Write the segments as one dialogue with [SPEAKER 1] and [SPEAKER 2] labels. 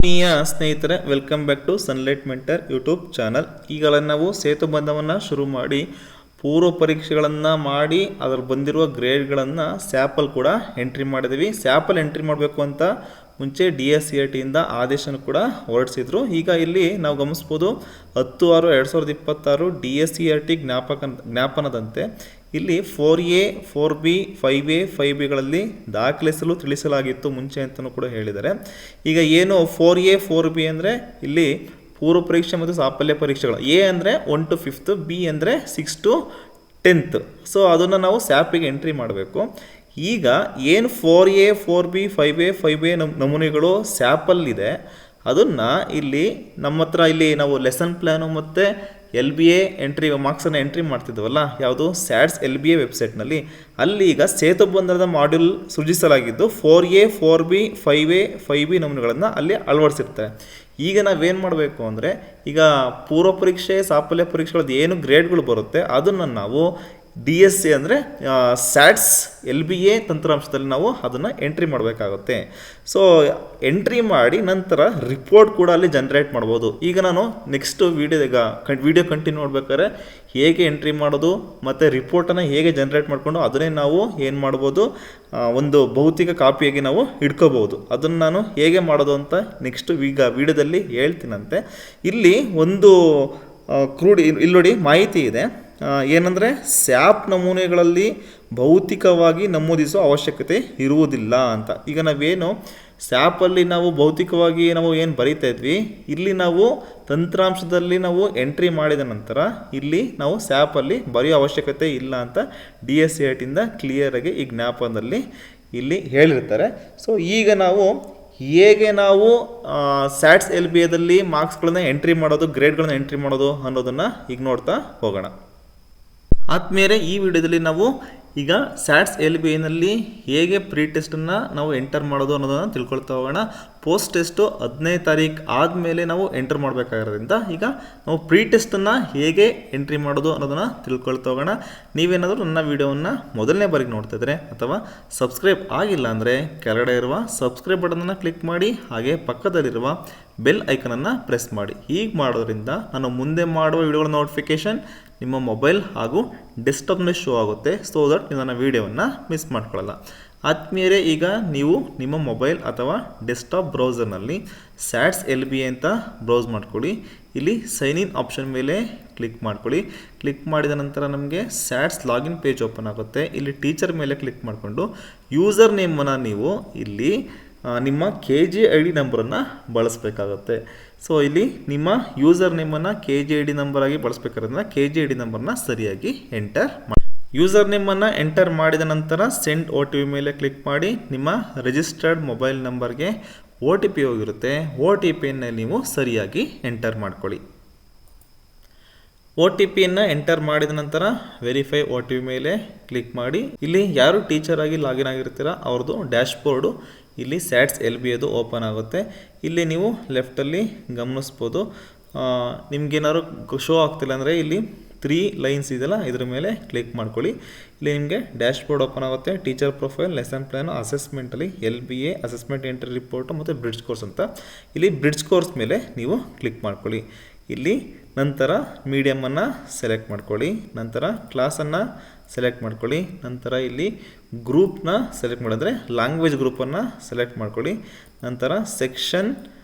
[SPEAKER 1] ಆತ್ಮೀಯ ಸ್ನೇಹಿತರೆ, welcome back to Sunlight Mentor YouTube channel. ಈಗಲೇ ನಾವು ಸೇತುಬಂಧವನ್ನು ಶುರು ಮಾಡಿ ಪೂರ್ವ ಪರೀಕ್ಷೆಗಳನ್ನು ಮಾಡಿ ಅದರ ಬಂದಿರುವ ಗ್ರೇಡ್ಗಳನ್ನು ಸ್ಯಾಪಲ್ ಕೂಡ ಎಂಟ್ರಿ ಮಾಡಿದ್ದೀವಿ. ಸ್ಯಾಪಲ್ ಎಂಟ್ರಿ ಮಾಡಬೇಕು ಅಂತ ಮುಂಚೆ DSCERTಯಿಂದ ಆದೇಶನ ಕೂಡ ಹೊರಡಿಸಿದ್ರು. ಈಗ ಇಲ್ಲಿ ನಾವು ಗಮನಿಸ್ಬೋದು 10/6/2026 DSCERT ಜ್ಞಾಪನದಂತೆ ಇಲ್ಲಿ 4A 4B 5A 5Bಗಳಲ್ಲಿ ದಾಖಲಿಸಲು ತಿಳಿಸಲಾಗಿತ್ತು ಮುಂಚೆ ಅಂತಲೂ ಕೂಡ ಹೇಳಿದ್ದಾರೆ. ಈಗ ಏನು 4A 4B ಅಂದರೆ ಇಲ್ಲಿ ಪೂರ್ವ ಪರೀಕ್ಷೆ ಮತ್ತು ಸಾಫಲ್ಯ ಪರೀಕ್ಷೆಗಳು. A ಅಂದರೆ 1 to 5th, B ಅಂದರೆ 6 to 10th. ಸೊ ಅದನ್ನು ನಾವು ಸ್ಯಾಪಿಗೆ ಎಂಟ್ರಿ ಮಾಡಬೇಕು. ಈಗ ಏನು 4A 4B 5A 5A ನಮೂನೆಗಳು ಸ್ಯಾಪಲ್ಲಿದೆ, ಅದನ್ನು ಇಲ್ಲಿ ನಮ್ಮ ಹತ್ರ ಇಲ್ಲಿ ನಾವು ಲೆಸನ್ ಪ್ಲ್ಯಾನು ಮತ್ತು LBA ಎಂಟ್ರಿ ಮಾರ್ಕ್ಸನ್ನು ಎಂಟ್ರಿ ಮಾಡ್ತಿದ್ವಲ್ಲ, ಯಾವುದು SATS LBA ವೆಬ್ಸೈಟ್ನಲ್ಲಿ, ಅಲ್ಲಿ ಈಗ ಸೇತುಬಂಧದ module ಸೃಜಿಸಲಾಗಿದ್ದು 4A 4B 5A 5B ನಮೂನೆಗಳನ್ನು ಅಲ್ಲಿ ಅಳವಡಿಸಿರ್ತಾರೆ. ಈಗ ನಾವೇನು ಮಾಡಬೇಕು ಅಂದರೆ, ಈಗ ಪೂರ್ವ ಪರೀಕ್ಷೆ ಸಾಫಲ್ಯ ಪರೀಕ್ಷೆಗಳದ್ದು ಏನು ಗ್ರೇಡ್ಗಳು ಬರುತ್ತೆ ಅದನ್ನು ನಾವು DSC ಅಂದರೆ SATS LBA ತಂತ್ರಾಂಶದಲ್ಲಿ ನಾವು ಅದನ್ನು ಎಂಟ್ರಿ ಮಾಡಬೇಕಾಗುತ್ತೆ. ಸೊ ಎಂಟ್ರಿ ಮಾಡಿ ನಂತರ ರಿಪೋರ್ಟ್ ಕೂಡ ಅಲ್ಲಿ ಜನ್ರೇಟ್ ಮಾಡ್ಬೋದು. ಈಗ ನಾನು ನೆಕ್ಸ್ಟ್ ವಿಡಿಯೋ ಕಂಟಿನ್ಯೂ ಮಾಡ್ಬೇಕಾದ್ರೆ ಹೇಗೆ ಎಂಟ್ರಿ ಮಾಡೋದು ಮತ್ತು ರಿಪೋರ್ಟನ್ನು ಹೇಗೆ ಜನ್ರೇಟ್ ಮಾಡಿಕೊಂಡು ಅದನ್ನೇ ನಾವು ಏನು ಮಾಡ್ಬೋದು, ಒಂದು ಭೌತಿಕ ಕಾಪಿಯಾಗಿ ನಾವು ಇಟ್ಕೋಬೋದು. ಅದನ್ನು ನಾನು ಹೇಗೆ ಮಾಡೋದು ಅಂತ ನೆಕ್ಸ್ಟ್ ಈಗ ವಿಡಿಯೋದಲ್ಲಿ ಹೇಳ್ತೀನಂತೆ. ಇಲ್ಲಿ ಒಂದು ಇಲ್ಲಿ ನೋಡಿ ಮಾಹಿತಿ ಇದೆ, ಏನಂದರೆ ಸ್ಯಾಪ್ ನಮೂನೆಗಳಲ್ಲಿ ಭೌತಿಕವಾಗಿ ನಮೂದಿಸುವ ಅವಶ್ಯಕತೆ ಇರುವುದಿಲ್ಲ ಅಂತ. ಈಗ ನಾವೇನು ಸ್ಯಾಪಲ್ಲಿ ನಾವು ಭೌತಿಕವಾಗಿ ನಾವು ಏನು ಬರೀತಾ ಇದ್ವಿ, ಇಲ್ಲಿ ನಾವು ತಂತ್ರಾಂಶದಲ್ಲಿ ನಾವು ಎಂಟ್ರಿ ಮಾಡಿದ ನಂತರ ಇಲ್ಲಿ ನಾವು ಸ್ಯಾಪಲ್ಲಿ ಬರೆಯೋ ಅವಶ್ಯಕತೆ ಇಲ್ಲ ಅಂತ DSCERTಯಿಂದ ಕ್ಲಿಯರಾಗಿ ಈ ಜ್ಞಾಪನದಲ್ಲಿ ಇಲ್ಲಿ ಹೇಳಿರ್ತಾರೆ. ಸೊ ಈಗ ನಾವು ಹೇಗೆ ನಾವು SATS LBAದಲ್ಲಿ ಮಾರ್ಕ್ಸ್ಗಳನ್ನ ಎಂಟ್ರಿ ಮಾಡೋದು, ಗ್ರೇಡ್ಗಳನ್ನ ಎಂಟ್ರಿ ಮಾಡೋದು ಅನ್ನೋದನ್ನು ಈಗ ನೋಡ್ತಾ ಹೋಗೋಣ. ಆದ್ಮೇಲೆ ಈ ವಿಡಿಯೋದಲ್ಲಿ ನಾವು ಈಗ SATS LBAನಲ್ಲಿ ಹೇಗೆ ಪ್ರೀ ಟೆಸ್ಟನ್ನು ನಾವು ಎಂಟರ್ ಮಾಡೋದು ಅನ್ನೋದನ್ನು ತಿಳ್ಕೊಳ್ತಾ ಹೋಗೋಣ. ಪೋಸ್ಟ್ ಟೆಸ್ಟು 15ನೇ ತಾರೀಕು ಆದಮೇಲೆ ನಾವು ಎಂಟರ್ ಮಾಡಬೇಕಾಗಿರೋದ್ರಿಂದ ಈಗ ನಾವು ಪ್ರೀ ಟೆಸ್ಟನ್ನು ಹೇಗೆ ಎಂಟ್ರಿ ಮಾಡೋದು ಅನ್ನೋದನ್ನು ತಿಳ್ಕೊಳ್ತಾ ಹೋಗೋಣ. ನೀವೇನಾದರೂ ನನ್ನ ವಿಡಿಯೋವನ್ನು ಮೊದಲನೇ ಬಾರಿಗೆ ನೋಡ್ತಿದ್ರೆ ಅಥವಾ ಸಬ್ಸ್ಕ್ರೈಬ್ ಆಗಿಲ್ಲ ಅಂದರೆ ಕೆಳಗಡೆ ಇರುವ ಸಬ್ಸ್ಕ್ರೈಬ್ ಬಟನನ್ನು ಕ್ಲಿಕ್ ಮಾಡಿ, ಹಾಗೆ ಪಕ್ಕದಲ್ಲಿರುವ ಬೆಲ್ ಐಕನನ್ನು ಪ್ರೆಸ್ ಮಾಡಿ. ಹೀಗೆ ಮಾಡೋದ್ರಿಂದ ನಾನು ಮುಂದೆ ಮಾಡುವ ವಿಡಿಯೋಗಳ ನೋಟಿಫಿಕೇಷನ್ ನಿಮ್ಮ ಮೊಬೈಲ್ ಹಾಗೂ ಡೆಸ್ಕ್ಟಾಪ್ನಲ್ಲಿ ಶೋ ಆಗುತ್ತೆ. ಸೊ ದಟ್ ನೀವು ನನ್ನ ವೀಡಿಯೋವನ್ನು ಮಿಸ್ ಮಾಡ್ಕೊಳ್ಳಲ್ಲ. ಆದ್ಮೇಲೆ ಈಗ ನೀವು ನಿಮ್ಮ ಮೊಬೈಲ್ ಅಥವಾ ಡೆಸ್ಕ್ಟಾಪ್ ಬ್ರೌಸರ್ನಲ್ಲಿ SATS LBA ಅಂತ ಬ್ರೌಸ್ ಮಾಡ್ಕೊಳ್ಳಿ. ಇಲ್ಲಿ ಸೈನ್ ಇನ್ ಆಪ್ಷನ್ ಮೇಲೆ ಕ್ಲಿಕ್ ಮಾಡ್ಕೊಳ್ಳಿ. ಕ್ಲಿಕ್ ಮಾಡಿದ ನಂತರ ನಮಗೆ SATS ಲಾಗಿನ್ ಪೇಜ್ ಓಪನ್ ಆಗುತ್ತೆ. ಇಲ್ಲಿ ಟೀಚರ್ ಮೇಲೆ ಕ್ಲಿಕ್ ಮಾಡಿಕೊಂಡು ಯೂಸರ್ ನೇಮನ್ನು ನೀವು ಇಲ್ಲಿ ನಿಮ್ಮ KGID ನಂಬರನ್ನು ಬಳಸಬೇಕಾಗುತ್ತೆ. ಸೊ ಇಲ್ಲಿ ನಿಮ್ಮ ಯೂಸರ್ ನೇಮನ್ನು KGID ನಂಬರ್ ಆಗಿ ಬಳಸಬೇಕಾದ್ರೆ KGID ನಂಬರ್ನ ಸರಿಯಾಗಿ ಎಂಟರ್ ಮಾಡಿ. ಯೂಸರ್ ನೇಮನ್ನು ಎಂಟರ್ ಮಾಡಿದ ನಂತರ ಸೆಂಡ್ OTP ಮೇಲೆ ಕ್ಲಿಕ್ ಮಾಡಿ. ನಿಮ್ಮ ರಿಜಿಸ್ಟರ್ಡ್ ಮೊಬೈಲ್ ನಂಬರ್ಗೆ OTP ಹೋಗಿರುತ್ತೆ. OTPಯನ್ನು ನೀವು ಸರಿಯಾಗಿ ಎಂಟರ್ ಮಾಡ್ಕೊಳ್ಳಿ. OTPಯನ್ನು ಎಂಟರ್ ಮಾಡಿದ ನಂತರ ವೆರಿಫೈ OTP ಮೇಲೆ ಕ್ಲಿಕ್ ಮಾಡಿ. ಇಲ್ಲಿ ಯಾರು ಟೀಚರ್ ಆಗಿ ಲಾಗಿನ್ ಆಗಿರ್ತೀರ ಅವ್ರದ್ದು ಡ್ಯಾಶ್ಬೋರ್ಡು ಇಲ್ಲಿ SATS LBAದು ಓಪನ್ ಆಗುತ್ತೆ. ಇಲ್ಲಿ ನೀವು ಲೆಫ್ಟಲ್ಲಿ ಗಮನಿಸ್ಬೋದು, ನಿಮ್ಗೇನಾದ್ರು ಶೋ ಆಗ್ತಿಲ್ಲ ಅಂದರೆ ಇಲ್ಲಿ 3 ಲೈನ್ಸ್ ಇದೆಯಲ್ಲ, ಇದ್ರ ಮೇಲೆ ಕ್ಲಿಕ್ ಮಾಡ್ಕೊಳ್ಳಿ. ಇಲ್ಲಿ ನಿಮಗೆ ಡ್ಯಾಶ್ಬೋರ್ಡ್ ಓಪನ್ ಆಗುತ್ತೆ. ಟೀಚರ್ ಪ್ರೊಫೈಲ್, ಲೆಸನ್ ಪ್ಲ್ಯಾನು, ಅಸೆಸ್ಮೆಂಟಲ್ಲಿ LBA ಅಸೆಸ್ಮೆಂಟ್ ಎಂಟ್ರಿ ರಿಪೋರ್ಟು ಮತ್ತು ಬ್ರಿಡ್ಜ್ ಕೋರ್ಸ್ ಅಂತ. ಇಲ್ಲಿ ಬ್ರಿಡ್ಜ್ ಕೋರ್ಸ್ ಮೇಲೆ ನೀವು ಕ್ಲಿಕ್ ಮಾಡ್ಕೊಳ್ಳಿ. ಇಲ್ಲಿ ನಂತರ ಮೀಡಿಯಮನ್ನು ಸೆಲೆಕ್ಟ್ ಮಾಡ್ಕೊಳ್ಳಿ. ನಂತರ ಕ್ಲಾಸನ್ನು ಸೆಲೆಕ್ಟ್ ಮಾಡ್ಕೊಳ್ಳಿ. ನಂತರ ಇಲ್ಲಿ ಗ್ರೂಪ್ನ ಸೆಲೆಕ್ಟ್ ಮಾಡಿದ್ರೆ ಲ್ಯಾಂಗ್ವೇಜ್ ಗ್ರೂಪನ್ನು ಸೆಲೆಕ್ಟ್ ಮಾಡ್ಕೊಳ್ಳಿ. ನಂತರ ಸೆಕ್ಷನ್,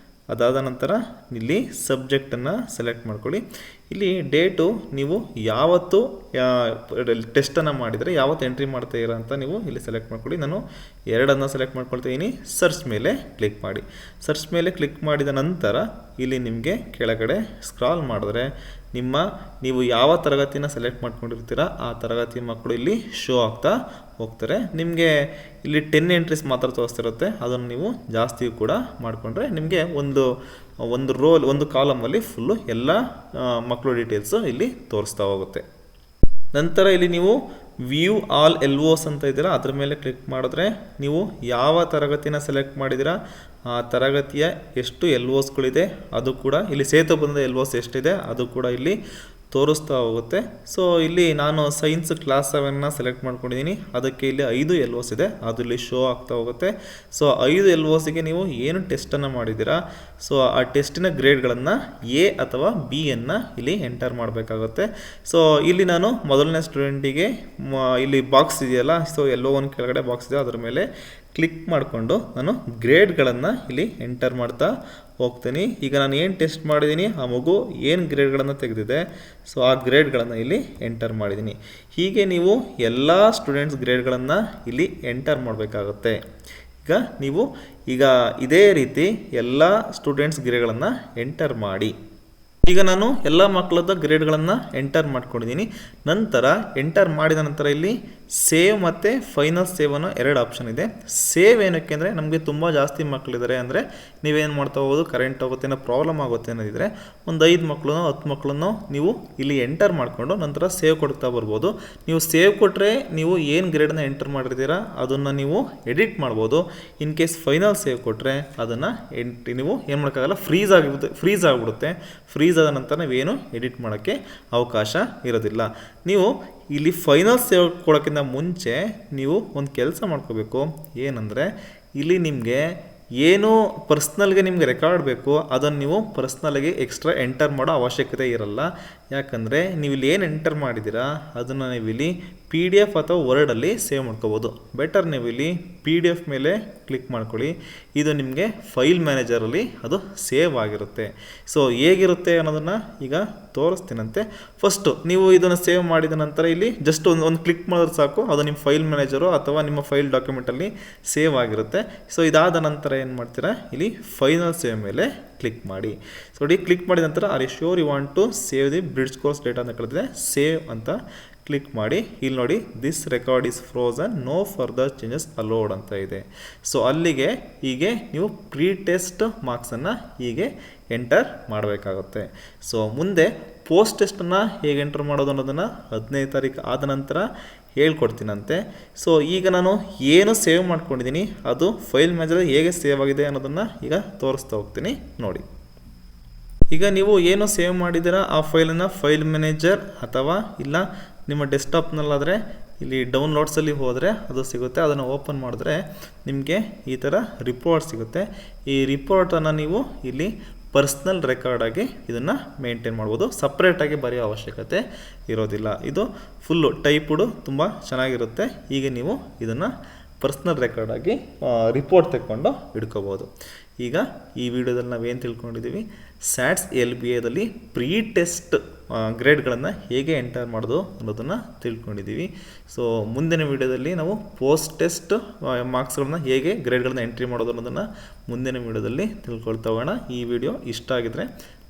[SPEAKER 1] ಅದಾದ ನಂತರ ಇಲ್ಲಿ ಸಬ್ಜೆಕ್ಟನ್ನು ಸೆಲೆಕ್ಟ್ ಮಾಡ್ಕೊಳ್ಳಿ. ಇಲ್ಲಿ ಡೇಟು ನೀವು ಯಾವತ್ತು ಟೆಸ್ಟನ್ನು ಮಾಡಿದರೆ ಯಾವತ್ತು ಎಂಟ್ರಿ ಮಾಡ್ತಾಯಿರ ಅಂತ ನೀವು ಇಲ್ಲಿ ಸೆಲೆಕ್ಟ್ ಮಾಡ್ಕೊಳ್ಳಿ. ನಾನು 2 ಸೆಲೆಕ್ಟ್ ಮಾಡ್ಕೊಳ್ತೀನಿ. ಸರ್ಚ್ ಮೇಲೆ ಕ್ಲಿಕ್ ಮಾಡಿ. ಸರ್ಚ್ ಮೇಲೆ ಕ್ಲಿಕ್ ಮಾಡಿದ ನಂತರ ಇಲ್ಲಿ ನಿಮಗೆ ಕೆಳಗಡೆ ಸ್ಕ್ರಾಲ್ ಮಾಡಿದ್ರೆ ನೀವು ಯಾವ ತರಗತಿನ ಸೆಲೆಕ್ಟ್ ಮಾಡ್ಕೊಂಡಿರ್ತೀರ ಆ ತರಗತಿ ಮಕ್ಕಳು ಇಲ್ಲಿ ಶೋ ಆಗ್ತಾ ಹೋಗ್ತಾರೆ. ನಿಮಗೆ ಇಲ್ಲಿ 10 ಎಂಟ್ರೀಸ್ ಮಾತ್ರ ತೋರಿಸ್ತಿರುತ್ತೆ. ಅದನ್ನು ನೀವು ಜಾಸ್ತಿ ಕೂಡ ಮಾಡಿಕೊಂಡ್ರೆ ನಿಮಗೆ ಒಂದು ಕಾಲಮಲ್ಲಿ ಫುಲ್ಲು ಎಲ್ಲ ಮಕ್ಕಳು ಡೀಟೇಲ್ಸು ಇಲ್ಲಿ ತೋರಿಸ್ತಾ ಹೋಗುತ್ತೆ. ನಂತರ ಇಲ್ಲಿ ನೀವು ವ್ಯೂ ಆಲ್ LOS ಅಂತ ಇದ್ದೀರಾ, ಅದ್ರ ಮೇಲೆ ಕ್ಲಿಕ್ ಮಾಡಿದ್ರೆ ನೀವು ಯಾವ ತರಗತಿನ ಸೆಲೆಕ್ಟ್ ಮಾಡಿದ್ದೀರಾ ಆ ತರಗತಿಯ ಎಷ್ಟು LOSಗಳಿದೆ ಅದು ಕೂಡ ಇಲ್ಲಿ ಸೇತುಬಂಧದ LOS ಎಷ್ಟಿದೆ ಅದು ಕೂಡ ಇಲ್ಲಿ ತೋರಿಸ್ತಾ ಹೋಗುತ್ತೆ. ಸೊ ಇಲ್ಲಿ ನಾನು ಸೈನ್ಸ್ ಕ್ಲಾಸ್ 7ನ ಸೆಲೆಕ್ಟ್ ಮಾಡ್ಕೊಂಡಿದ್ದೀನಿ. ಅದಕ್ಕೆ ಇಲ್ಲಿ 5 LOs ಇದೆ, ಅದು ಇಲ್ಲಿ ಶೋ ಆಗ್ತಾ ಹೋಗುತ್ತೆ. ಸೊ 5 LOsಗೆ ನೀವು ಏನು ಟೆಸ್ಟನ್ನು ಮಾಡಿದ್ದೀರಾ, ಸೊ ಆ ಟೆಸ್ಟಿನ ಗ್ರೇಡ್ಗಳನ್ನು A ಅಥವಾ B ಅನ್ನು ಇಲ್ಲಿ ಎಂಟರ್ ಮಾಡಬೇಕಾಗುತ್ತೆ. ಸೊ ಇಲ್ಲಿ ನಾನು ಮೊದಲನೇ ಸ್ಟೂಡೆಂಟಿಗೆ ಇಲ್ಲಿ ಬಾಕ್ಸ್ ಇದೆಯಲ್ಲ, ಸೊ ಎಲ್ಲೋ ಒಂದು ಕೆಳಗಡೆ ಬಾಕ್ಸ್ ಇದೆ, ಅದರ ಮೇಲೆ ಕ್ಲಿಕ್ ಮಾಡಿಕೊಂಡು ನಾನು ಗ್ರೇಡ್ಗಳನ್ನು ಇಲ್ಲಿ ಎಂಟರ್ ಮಾಡ್ತಾ ಹೋಗ್ತೀನಿ. ಈಗ ನಾನು ಏನು ಟೆಸ್ಟ್ ಮಾಡಿದ್ದೀನಿ, ಆ ಮಗು ಏನು ಗ್ರೇಡ್ಗಳನ್ನು ತೆಗೆದಿದೆ, ಸೊ ಆ ಗ್ರೇಡ್ಗಳನ್ನು ಇಲ್ಲಿ ಎಂಟರ್ ಮಾಡಿದ್ದೀನಿ. ಹೀಗೆ ನೀವು ಎಲ್ಲ ಸ್ಟೂಡೆಂಟ್ಸ್ ಗ್ರೇಡ್ಗಳನ್ನು ಇಲ್ಲಿ ಎಂಟರ್ ಮಾಡಬೇಕಾಗುತ್ತೆ. ನೀವು ಇದೇ ರೀತಿ ಎಲ್ಲ ಸ್ಟೂಡೆಂಟ್ಸ್ ಗ್ರೇಡ್ಗಳನ್ನು ಎಂಟರ್ ಮಾಡಿ. ಈಗ ನಾನು ಎಲ್ಲ ಮಕ್ಕಳದ ಗ್ರೇಡ್ಗಳನ್ನು ಎಂಟರ್ ಮಾಡ್ಕೊಂಡಿದ್ದೀನಿ. ನಂತರ ಎಂಟರ್ ಮಾಡಿದ ನಂತರ ಇಲ್ಲಿ ಸೇವ್ ಮತ್ತು ಫೈನಲ್ ಸೇವ್ ಅನ್ನೋ 2 ಆಪ್ಷನ್ ಇದೆ. ಸೇವ್ ಏನಕ್ಕೆ ಅಂದರೆ ನಮಗೆ ತುಂಬ ಜಾಸ್ತಿ ಮಕ್ಕಳಿದ್ದಾರೆ ಅಂದರೆ ನೀವೇನು ಮಾಡ್ತಾ ಹೋಗೋದು, ಕರೆಂಟ್ ಹೋಗುತ್ತೆ ಏನೋ ಪ್ರಾಬ್ಲಮ್ ಆಗುತ್ತೆ ಅನ್ನೋದಿದ್ರೆ ಒಂದು 5 ಮಕ್ಕಳನ್ನೋ 10 ಮಕ್ಕಳನ್ನೋ ನೀವು ಇಲ್ಲಿ ಎಂಟರ್ ಮಾಡಿಕೊಂಡು ನಂತರ ಸೇವ್ ಕೊಡ್ತಾ ಬರ್ಬೋದು. ನೀವು ಸೇವ್ ಕೊಟ್ಟರೆ ನೀವು ಏನು ಗ್ರೇಡನ್ನ ಎಂಟರ್ ಮಾಡಿರ್ತೀರಾ ಅದನ್ನು ನೀವು ಎಡಿಟ್ ಮಾಡ್ಬೋದು. ಇನ್ ಕೇಸ್ ಫೈನಲ್ ಸೇವ್ ಕೊಟ್ಟರೆ ಅದನ್ನು ನೀವು ಏನು ಮಾಡೋಕ್ಕಾಗಲ್ಲ, ಫ್ರೀಸ್ ಆಗಿಬಿಡುತ್ತೆ. ಫ್ರೀಸ್ ಆದ ನಂತರ ನಾವೇನು ಎಡಿಟ್ ಮಾಡೋಕ್ಕೆ ಅವಕಾಶ ಇರೋದಿಲ್ಲ. ನೀವು ಇಲ್ಲಿ ಫೈನಲ್ ಸೇವ್ ಕೊಡೋಕ್ಕಿಂತ ಮುಂಚೆ ನೀವು ಒಂದು ಕೆಲಸ ಮಾಡ್ಕೋಬೇಕು. ಏನಂದರೆ ಇಲ್ಲಿ ನಿಮಗೆ ಏನು ಪರ್ಸ್ನಲ್ಗೆ ನಿಮಗೆ ರೆಕಾರ್ಡ್ ಬೇಕು ಅದನ್ನು ನೀವು ಪರ್ಸ್ನಲ್ಗೆ ಎಕ್ಸ್ಟ್ರಾ ಎಂಟರ್ ಮಾಡೋ ಅವಶ್ಯಕತೆ ಇರಲ್ಲ. ಯಾಕಂದರೆ ನೀವು ಇಲ್ಲಿ ಏನು ಎಂಟರ್ ಮಾಡಿದ್ದೀರಾ ಅದನ್ನು ನೀವು ಇಲ್ಲಿ PDF ಅಥವಾ ವರ್ಡಲ್ಲಿ ಸೇವ್ ಮಾಡ್ಕೋಬೋದು. ಬೆಟರ್ ನೀವು ಇಲ್ಲಿ PDF ಮೇಲೆ ಕ್ಲಿಕ್ ಮಾಡ್ಕೊಳ್ಳಿ. ಇದು ನಿಮಗೆ ಫೈಲ್ ಮ್ಯಾನೇಜರಲ್ಲಿ ಅದು ಸೇವ್ ಆಗಿರುತ್ತೆ. ಸೊ ಹೇಗಿರುತ್ತೆ ಅನ್ನೋದನ್ನು ಈಗ ತೋರಿಸ್ತೀನಂತೆ. ಫಸ್ಟು ನೀವು ಇದನ್ನು ಸೇವ್ ಮಾಡಿದ ನಂತರ ಇಲ್ಲಿ ಜಸ್ಟ್ ಒಂದು ಕ್ಲಿಕ್ ಮಾಡಿದ್ರೆ ಸಾಕು, ಅದು ನಿಮ್ಮ ಫೈಲ್ ಮ್ಯಾನೇಜರು ಅಥವಾ ನಿಮ್ಮ ಫೈಲ್ ಡಾಕ್ಯುಮೆಂಟಲ್ಲಿ ಸೇವ್ ಆಗಿರುತ್ತೆ. ಸೊ ಇದಾದ ನಂತರ ಏನು ಮಾಡ್ತೀರಾ, ಇಲ್ಲಿ ಫೈನಲ್ ಸೇವ್ ಮೇಲೆ ಕ್ಲಿಕ್ ಮಾಡಿ. ಸೊ ನೋಡಿ, ಕ್ಲಿಕ್ ಮಾಡಿದ ನಂತರ are you sure you want to save the bridge course data ಅಂತ ಕೇಳಿದ್ರೆ ಸೇವ್ ಅಂತ ಕ್ಲಿಕ್ ಮಾಡಿ. ಇಲ್ಲಿ ನೋಡಿ, this record is frozen, no further changes allowed ಅಂತ ಇದೆ. ಸೊ ಅಲ್ಲಿಗೆ ಹೀಗೆ ನೀವು ಪ್ರೀ ಟೆಸ್ಟ್ ಮಾರ್ಕ್ಸನ್ನು ಹೀಗೆ ಎಂಟರ್ ಮಾಡಬೇಕಾಗುತ್ತೆ. ಸೊ ಮುಂದೆ ಪೋಸ್ಟ್ ಟೆಸ್ಟನ್ನು ಹೇಗೆ ಎಂಟರ್ ಮಾಡೋದು ಅನ್ನೋದನ್ನು 15ನೇ ತಾರೀಕು ಆದ ನಂತರ ಹೇಳ್ಕೊಡ್ತೀನಂತೆ. ಸೊ ಈಗ ನಾನು ಏನು ಸೇವ್ ಮಾಡ್ಕೊಂಡಿದ್ದೀನಿ ಅದು ಫೈಲ್ ಮ್ಯಾನೇಜರ್ ಹೇಗೆ ಸೇವ್ ಆಗಿದೆ ಅನ್ನೋದನ್ನು ಈಗ ತೋರಿಸ್ತಾ ಹೋಗ್ತೀನಿ ನೋಡಿ. ಈಗ ನೀವು ಏನು ಸೇವ್ ಮಾಡಿದ್ದೀರಾ ಆ ಫೈಲನ್ನು ಫೈಲ್ ಮ್ಯಾನೇಜರ್ ಅಥವಾ ಇಲ್ಲ ನಿಮ್ಮ ಡೆಸ್ಕ್ಟಾಪ್ನಲ್ಲಾದರೆ ಇಲ್ಲಿ ಡೌನ್ಲೋಡ್ಸಲ್ಲಿ ಹೋದರೆ ಅದು ಸಿಗುತ್ತೆ. ಅದನ್ನು ಓಪನ್ ಮಾಡಿದ್ರೆ ನಿಮಗೆ ಈ ಥರ ರಿಪೋರ್ಟ್ ಸಿಗುತ್ತೆ. ಈ ರಿಪೋರ್ಟನ್ನು ನೀವು ಇಲ್ಲಿ ಪರ್ಸ್ನಲ್ ರೆಕಾರ್ಡಾಗಿ ಇದನ್ನು ಮೇಂಟೈನ್ ಮಾಡ್ಬೋದು. ಸಪ್ರೇಟಾಗಿ ಬರೆಯೋ ಅವಶ್ಯಕತೆ ಇರೋದಿಲ್ಲ. ಇದು ಫುಲ್ಲು ಟೈಪ್ಡು ತುಂಬ ಚೆನ್ನಾಗಿರುತ್ತೆ. ಹೀಗೆ ನೀವು ಇದನ್ನು ಪರ್ಸ್ನಲ್ ರೆಕಾರ್ಡಾಗಿ ರಿಪೋರ್ಟ್ ತೆಕ್ಕೊಂಡು ಇಟ್ಕೋಬೋದು. ಈಗ ಈ ವಿಡಿಯೋದಲ್ಲಿ ನಾವೇನು ತಿಳ್ಕೊಂಡಿದ್ದೀವಿ, SATS LBAದಲ್ಲಿ ಪ್ರೀ ಟೆಸ್ಟ್ ಗ್ರೇಡ್ಗಳನ್ನು ಹೇಗೆ ಎಂಟರ್ ಮಾಡೋದು ಅನ್ನೋದನ್ನು ತಿಳ್ಕೊಂಡಿದ್ದೀವಿ. ಸೊ ಮುಂದಿನ ವಿಡಿಯೋದಲ್ಲಿ ನಾವು ಪೋಸ್ಟ್ ಟೆಸ್ಟ್ ಮಾರ್ಕ್ಸ್ಗಳನ್ನ ಹೇಗೆ ಗ್ರೇಡ್ಗಳನ್ನ ಎಂಟ್ರಿ ಮಾಡೋದು ಅನ್ನೋದನ್ನು ಮುಂದಿನ ವಿಡಿಯೋದಲ್ಲಿ ತಿಳ್ಕೊಳ್ತಾ ಹೋಗೋಣ. ಈ ವಿಡಿಯೋ ಇಷ್ಟ ಆಗಿದ್ರೆ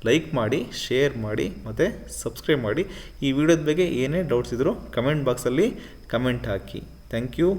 [SPEAKER 1] ಲೈಕ್ ಮಾಡಿ, ಶೇರ್ ಮಾಡಿ ಮತ್ತು ಸಬ್ಸ್ಕ್ರೈಬ್ ಮಾಡಿ. ಈ ವಿಡಿಯೋದ ಬಗ್ಗೆ ಏನೇ ಡೌಟ್ಸ್ ಇದ್ದರೂ ಕಮೆಂಟ್ ಬಾಕ್ಸಲ್ಲಿ ಕಮೆಂಟ್ ಹಾಕಿ. Thank you.